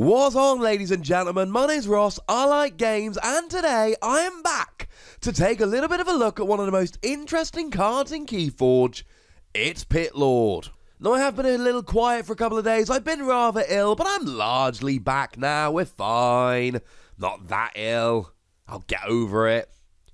What's on, ladies and gentlemen? My name's Ross, I like games, and today I am back to take a little bit of a look at one of the most interesting cards in Keyforge. It's Pitlord. Now, I have been a little quiet for a couple of days. I've been rather ill, but I'm largely back now. We're fine. Not that ill. I'll get over it.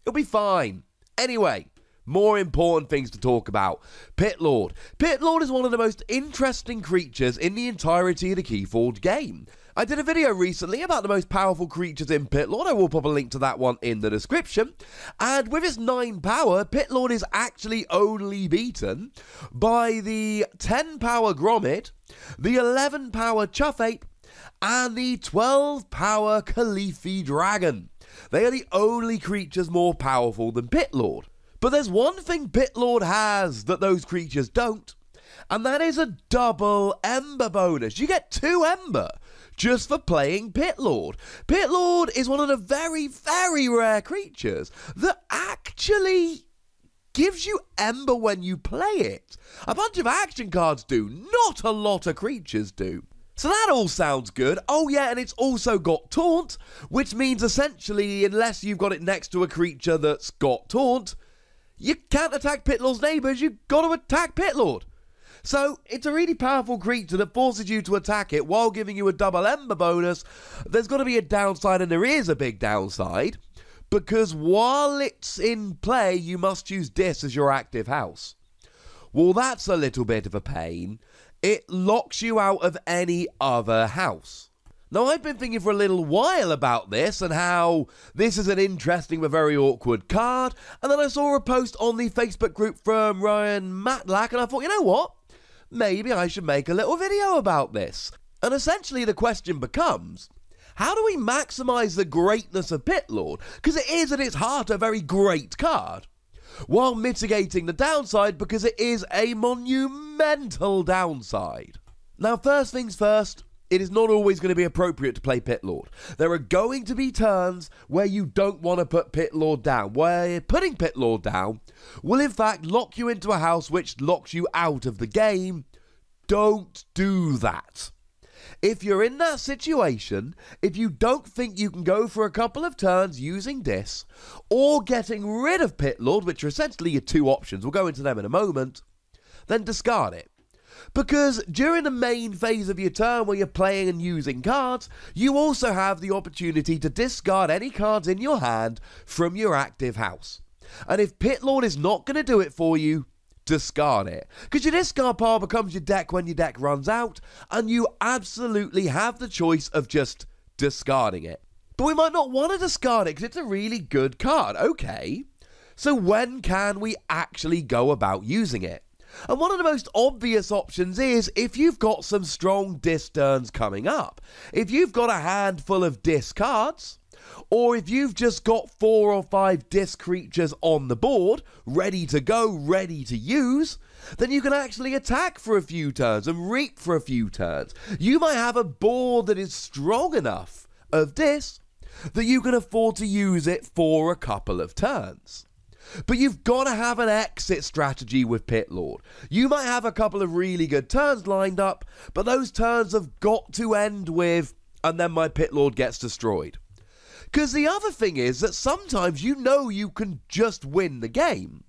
It'll be fine. Anyway, more important things to talk about. Pitlord. Pitlord is one of the most interesting creatures in the entirety of the Keyforge game. I did a video recently about the most powerful creatures in Pitlord. I will pop a link to that one in the description. And with its 9 power, Pitlord is actually only beaten by the 10 power Grommet, the 11 power Chuffape, and the 12 power Kalifa Dragon. They are the only creatures more powerful than Pitlord. But there's one thing Pitlord has that those creatures don't, and that is a double Ember bonus. You get 2 Ember just for playing Pitlord. Pitlord is one of the very, very rare creatures that actually gives you Ember when you play it. A bunch of action cards do, not a lot of creatures do. So that all sounds good. Oh yeah, and it's also got Taunt, which means essentially, unless you've got it next to a creature that's got Taunt, you can't attack Pitlord's neighbours, you've got to attack Pitlord. So, it's a really powerful creature that forces you to attack it while giving you a double Ember bonus. There's got to be a downside, and there is a big downside, because while it's in play, you must choose Dis as your active house. Well, that's a little bit of a pain. It locks you out of any other house. Now, I've been thinking for a little while about this and how this is an interesting but very awkward card, and then I saw a post on the Facebook group from Ryan Matlack, and I thought, you know what? Maybe I should make a little video about this. And essentially the question becomes, how do we maximize the greatness of Pitlord? Because it is at its heart a very great card, while mitigating the downside because it is a monumental downside. Now, first things first, it is not always going to be appropriate to play Pitlord. There are going to be turns where you don't want to put Pitlord down, where putting Pitlord down will in fact lock you into a house which locks you out of the game. Don't do that. If you're in that situation, if you don't think you can go for a couple of turns using Dis, or getting rid of Pitlord, which are essentially your 2 options, we'll go into them in a moment, then discard it. Because during the main phase of your turn where you're playing and using cards, you also have the opportunity to discard any cards in your hand from your active house. And if Pitlord is not going to do it for you, discard it. Because your discard pile becomes your deck when your deck runs out, and you absolutely have the choice of just discarding it. But we might not want to discard it because it's a really good card. Okay, so when can we actually go about using it? And one of the most obvious options is if you've got some strong Dis turns coming up. If you've got a handful of Dis cards, or if you've just got 4 or 5 Dis creatures on the board, ready to go, ready to use, then you can actually attack for a few turns and reap for a few turns. You might have a board that is strong enough of Dis that you can afford to use it for a couple of turns. But you've got to have an exit strategy with Pitlord. You might have a couple of really good turns lined up, but those turns have got to end with, and then my Pitlord gets destroyed. Because the other thing is that sometimes you know you can just win the game.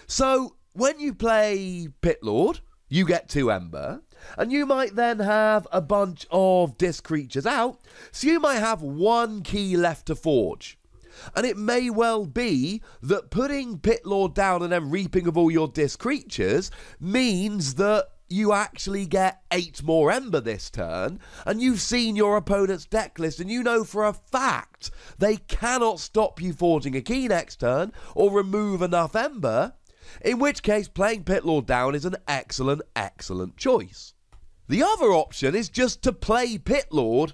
So when you play Pitlord, you get 2 Ember, and you might then have a bunch of Dis creatures out, so you might have 1 key left to forge. And it may well be that putting Pitlord down and then reaping of all your Dis creatures means that you actually get 8 more Ember this turn, and you've seen your opponent's deck list, and you know for a fact they cannot stop you forging a key next turn or remove enough Ember, in which case playing Pitlord down is an excellent, excellent choice. The other option is just to play Pitlord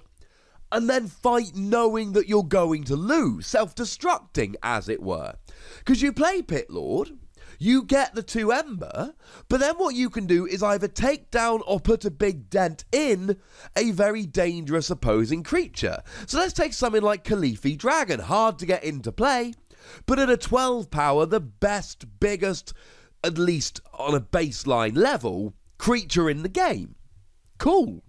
and then fight knowing that you're going to lose, self-destructing, as it were. Because you play Pitlord, you get the 2 Ember, but then what you can do is either take down or put a big dent in a very dangerous opposing creature. So let's take something like Kalifa Dragon, hard to get into play, but at a 12 power, the best, biggest, at least on a baseline level, creature in the game. Cool.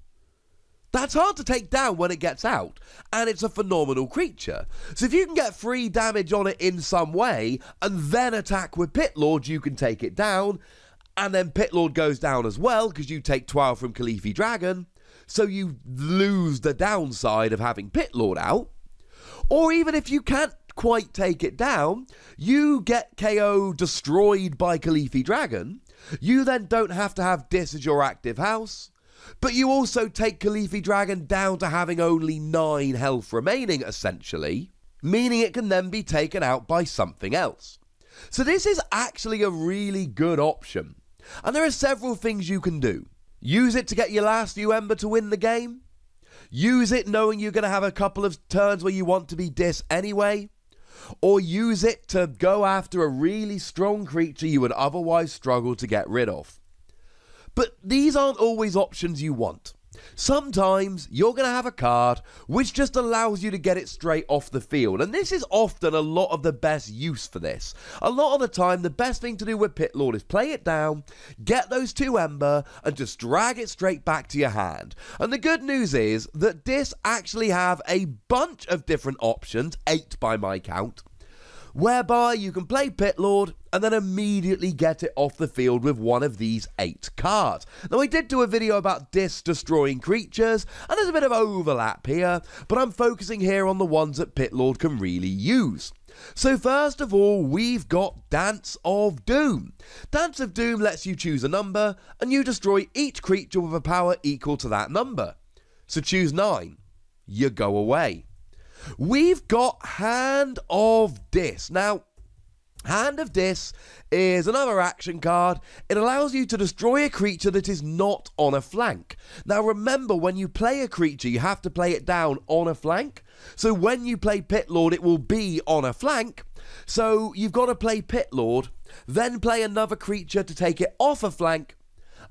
That's hard to take down when it gets out, and it's a phenomenal creature. So if you can get free damage on it in some way, and then attack with Pitlord, you can take it down, and then Pitlord goes down as well, because you take 12 from Kalifa Dragon, so you lose the downside of having Pitlord out. Or even if you can't quite take it down, you get KO destroyed by Kalifa Dragon, you then don't have to have Dis as your active house, but you also take Kalifa Dragon down to having only 9 health remaining, essentially, meaning it can then be taken out by something else. So this is actually a really good option, and there are several things you can do. Use it to get your last few Ember to win the game. Use it knowing you're going to have a couple of turns where you want to be Dis anyway. Or use it to go after a really strong creature you would otherwise struggle to get rid of. But these aren't always options you want. Sometimes you're going to have a card which just allows you to get it straight off the field, and this is often a lot of the best use for this. A lot of the time, the best thing to do with Pitlord is play it down, get those 2 Ember, and just drag it straight back to your hand. And the good news is that Dis actually have a bunch of different options, 8 by my count, whereby you can play Pitlord and then immediately get it off the field with one of these 8 cards. Now, I did do a video about Dis destroying creatures, and there's a bit of overlap here, but I'm focusing here on the ones that Pitlord can really use. So first of all, we've got Dance of Doom. Dance of Doom lets you choose a number, and you destroy each creature with a power equal to that number. So choose 9. You go away. We've got Hand of Dis. Now, Hand of Dis is another action card. It allows you to destroy a creature that is not on a flank. Now remember, when you play a creature, you have to play it down on a flank. So when you play Pitlord, it will be on a flank. So you've got to play Pitlord, then play another creature to take it off a flank,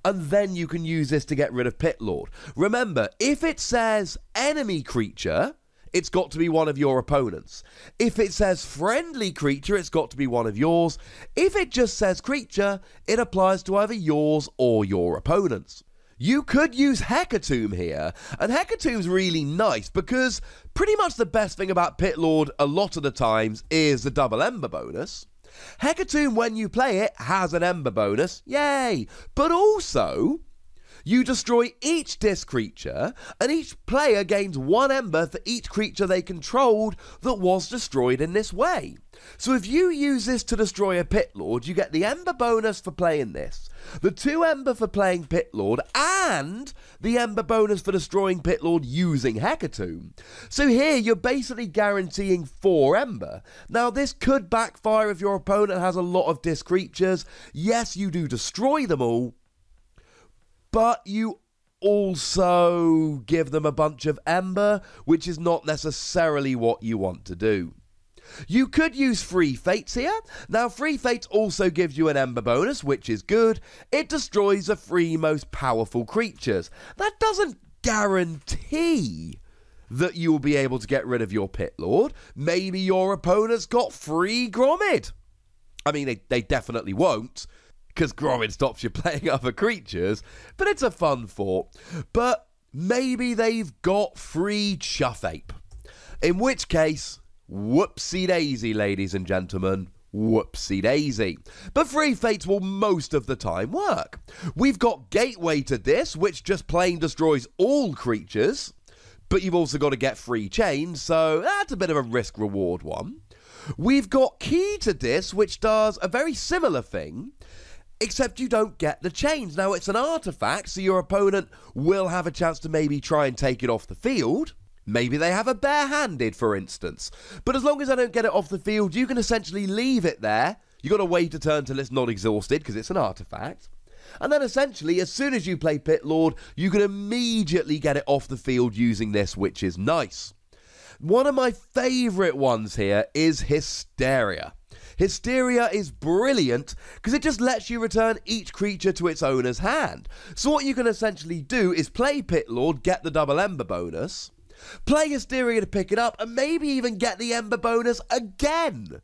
and then you can use this to get rid of Pitlord. Remember, if it says enemy creature, it's got to be one of your opponents. If it says friendly creature, it's got to be one of yours. If it just says creature, it applies to either yours or your opponents. You could use Hecatomb here, and Hecatomb's really nice because pretty much the best thing about Pitlord a lot of the times is the double Ember bonus. Hecatomb, when you play it, has an Ember bonus, yay! But also, you destroy each Dis creature, and each player gains 1 Ember for each creature they controlled that was destroyed in this way. So if you use this to destroy a Pitlord, you get the Ember bonus for playing this, the 2 Ember for playing Pitlord, and the Ember bonus for destroying Pitlord using Hecatomb. So here you're basically guaranteeing 4 Ember. Now this could backfire if your opponent has a lot of Dis creatures. Yes, you do destroy them all, but you also give them a bunch of Ember, which is not necessarily what you want to do. You could use Free Fates here. Now, Free Fates also gives you an Ember bonus, which is good. It destroys the 3 most powerful creatures. That doesn't guarantee that you will be able to get rid of your Pitlord. Maybe your opponent's got free Gromid. I mean, they definitely won't, because Gromid stops you playing other creatures, but it's a fun thought. But maybe they've got free Chuff Ape. In which case, whoopsie daisy, ladies and gentlemen, whoopsie daisy. But Free Fates will most of the time work. We've got Gateway to this, which just plain destroys all creatures, but you've also got to get free chains, so that's a bit of a risk-reward one. We've got Key to this, which does a very similar thing, except you don't get the chains. Now, it's an artifact, so your opponent will have a chance to maybe try and take it off the field. Maybe they have a bare-handed, for instance. But as long as I don't get it off the field, you can essentially leave it there. You've got to wait a turn till it's not exhausted, because it's an artifact. And then essentially, as soon as you play Pitlord, you can immediately get it off the field using this, which is nice. One of my favourite ones here is Hysteria. Hysteria is brilliant because it just lets you return each creature to its owner's hand. So what you can essentially do is play Pitlord, get the double Ember bonus, play Hysteria to pick it up, and maybe even get the Ember bonus again.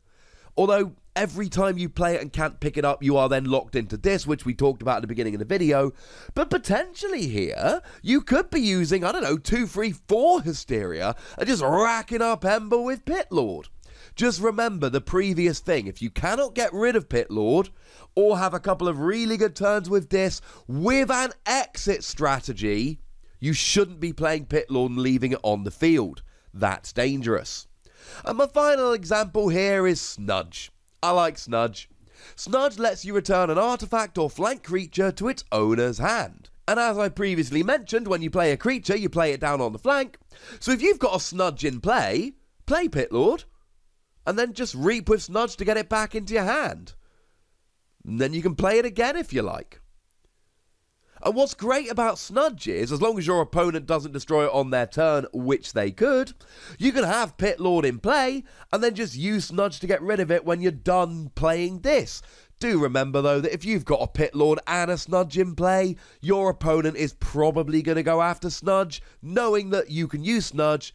Although, every time you play it and can't pick it up, you are then locked into this, which we talked about at the beginning of the video. But potentially here, you could be using, I don't know, 2, 3, 4 Hysteria and just racking up Ember with Pitlord. Just remember the previous thing. If you cannot get rid of Pitlord, or have a couple of really good turns with this, with an exit strategy, you shouldn't be playing Pitlord and leaving it on the field. That's dangerous. And my final example here is Snudge. I like Snudge. Snudge lets you return an artifact or flank creature to its owner's hand. And as I previously mentioned, when you play a creature, you play it down on the flank. So if you've got a Snudge in play, play Pitlord, and then just reap with Snudge to get it back into your hand. And then you can play it again if you like. And what's great about Snudge is, as long as your opponent doesn't destroy it on their turn, which they could, you can have Pitlord in play, and then just use Snudge to get rid of it when you're done playing this. Do remember, though, that if you've got a Pitlord and a Snudge in play, your opponent is probably going to go after Snudge, knowing that you can use Snudge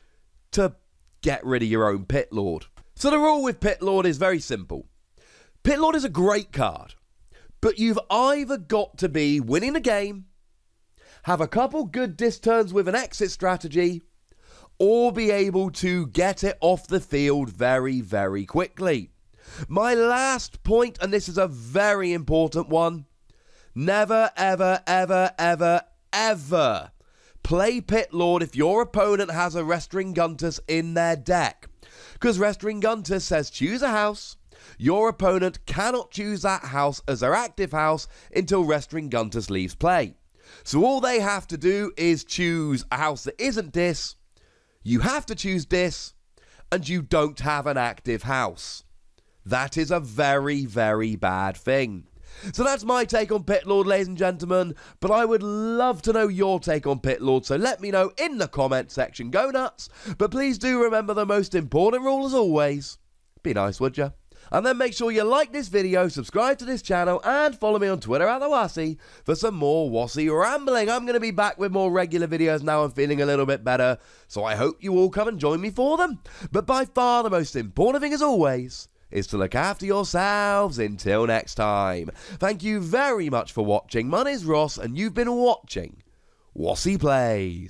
to get rid of your own Pitlord. So the rule with Pitlord is very simple. Pitlord is a great card, but you've either got to be winning the game, have a couple good dis turns with an exit strategy, or be able to get it off the field very, very quickly. My last point, and this is a very important one, never, ever, ever, ever, ever play Pitlord if your opponent has a Restringuntus in their deck. Because Restringuntus says choose a house. Your opponent cannot choose that house as their active house until Restringuntus leaves play. So all they have to do is choose a house that isn't this, you have to choose this, and you don't have an active house. That is a very, very bad thing. So that's my take on Pitlord, ladies and gentlemen, but I would love to know your take on Pitlord, so let me know in the comment section. Go nuts, but please do remember the most important rule as always. Be nice, would ya? And then make sure you like this video, subscribe to this channel, and follow me on Twitter at Wossy for some more Wossy rambling. I'm going to be back with more regular videos now I'm feeling a little bit better, so I hope you all come and join me for them. But by far the most important thing as always is to look after yourselves until next time. Thank you very much for watching. My name is Ross, and you've been watching Wossy Plays.